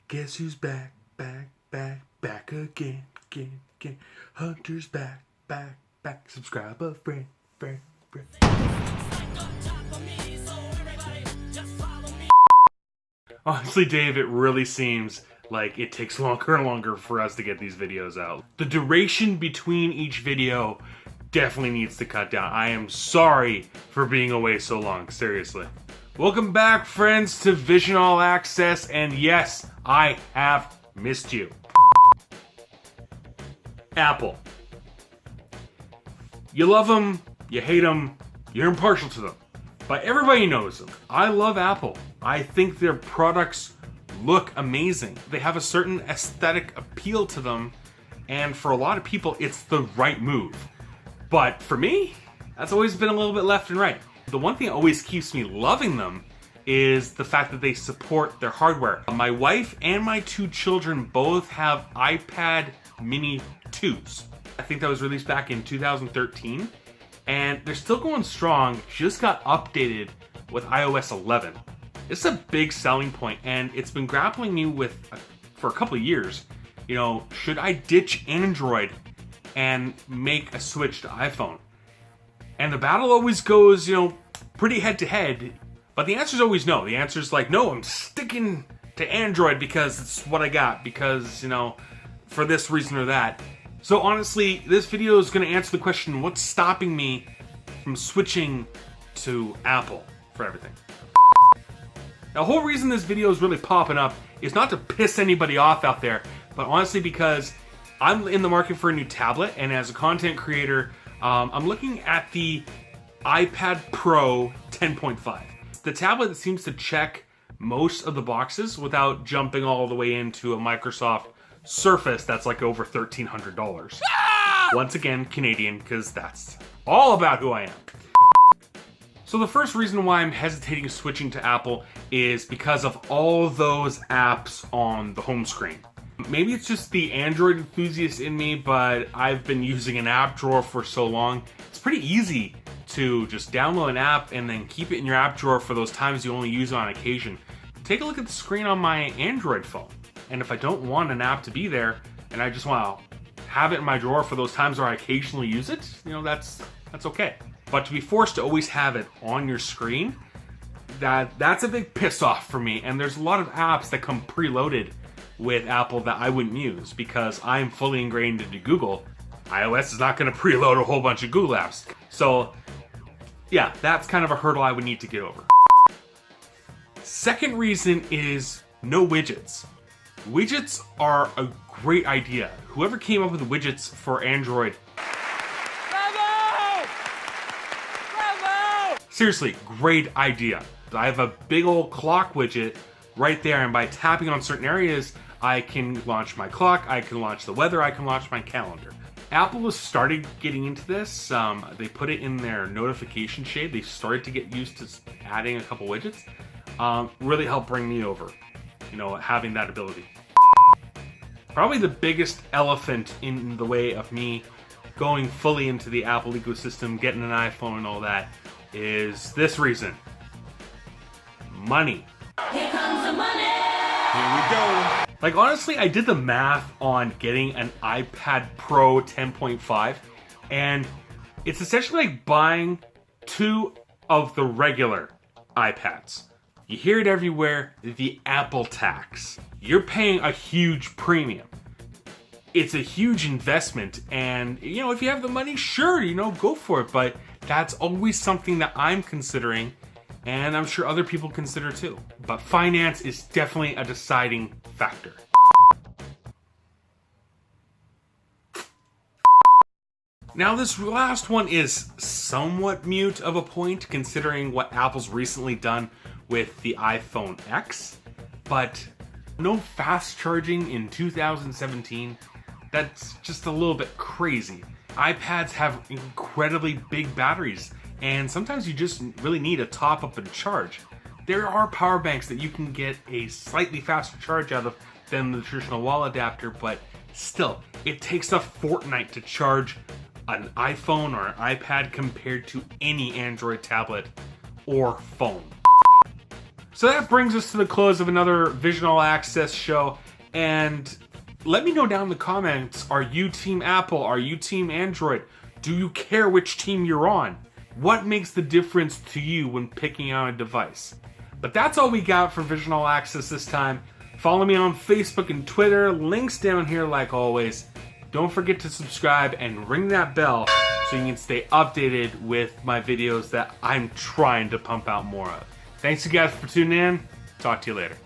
Guess who's back, back again. Hunter's back. Subscribe a friend. Honestly, Dave, it really seems like it takes longer and longer for us to get these videos out. The duration between each video definitely needs to cut down. I am sorry for being away so long, seriously. Welcome back, friends, to Vision All Access, and yes, I have missed you. Apple. You love them, you hate them, you're impartial to them. But everybody knows them. I love Apple. I think their products look amazing. They have a certain aesthetic appeal to them, and for a lot of people, it's the right move. But for me, that's always been a little bit left and right. The one thing that always keeps me loving them is the fact that they support their hardware. My wife and my two children both have iPad mini 2s. I think that was released back in 2013, and they're still going strong. Just got updated with iOS 11. It's a big selling point, and it's been grappling me with for a couple of years. You know, should I ditch Android and make a switch to iPhone? And the battle always goes, pretty head to head, but the answer is always no. The answer is like, no, I'm sticking to Android because it's what I got, because, for this reason or that. So honestly, this video is going to answer the question, what's stopping me from switching to Apple for everything? Now, the whole reason this video is really popping up is not to piss anybody off out there, but honestly because I'm in the market for a new tablet, and as a content creator, I'm looking at the iPad Pro 10.5. The tablet that seems to check most of the boxes without jumping all the way into a Microsoft Surface that's like over $1,300. Once again, Canadian, because that's all about who I am. So the first reason why I'm hesitating switching to Apple is because of all those apps on the home screen. Maybe it's just the Android enthusiast in me, but I've been using an app drawer for so long. It's pretty easy to just download an app and then keep it in your app drawer for those times you only use it on occasion. Take a look at the screen on my Android phone. And if I don't want an app to be there and I just want to have it in my drawer for those times where I occasionally use it, that's okay. But to be forced to always have it on your screen, that's a big piss off for me. And there's a lot of apps that come preloaded with Apple that I wouldn't use because I'm fully ingrained into Google. iOS is not going to preload a whole bunch of Google apps. So yeah, that's kind of a hurdle I would need to get over. Second reason is no widgets. Widgets are a great idea. Whoever came up with widgets for Android, bravo! Bravo! Seriously, great idea. I have a big old clock widget right there, and by tapping on certain areas, I can launch my clock, I can launch the weather, I can launch my calendar. Apple has started getting into this. They put it in their notification shade. They started to get used to adding a couple widgets. Really helped bring me over, having that ability. Probably the biggest elephant in the way of me going fully into the Apple ecosystem, getting an iPhone and all that, is this reason. Money. Here comes the money! Here we go. Like, honestly, I did the math on getting an iPad Pro 10.5, and it's essentially like buying two of the regular iPads. You hear it everywhere, the Apple tax. You're paying a huge premium. It's a huge investment, and if you have the money, sure, go for it, but that's always something that I'm considering, and I'm sure other people consider too. But finance is definitely a deciding factor. Now, this last one is somewhat mute of a point considering what Apple's recently done with the iPhone X, but no fast charging in 2017, that's just a little bit crazy. iPads have incredibly big batteries, and sometimes you just really need a top up and charge. There are power banks that you can get a slightly faster charge out of than the traditional wall adapter, but still, it takes a fortnight to charge an iPhone or an iPad compared to any Android tablet or phone. So that brings us to the close of another Vision All Access show. And let me know down in the comments, are you Team Apple? Are you Team Android? Do you care which team you're on? What makes the difference to you when picking out a device? But that's all we got for Vision All Access this time. Follow me on Facebook and Twitter. Links down here like always. Don't forget to subscribe and ring that bell so you can stay updated with my videos that I'm trying to pump out more of. Thanks you guys for tuning in. Talk to you later.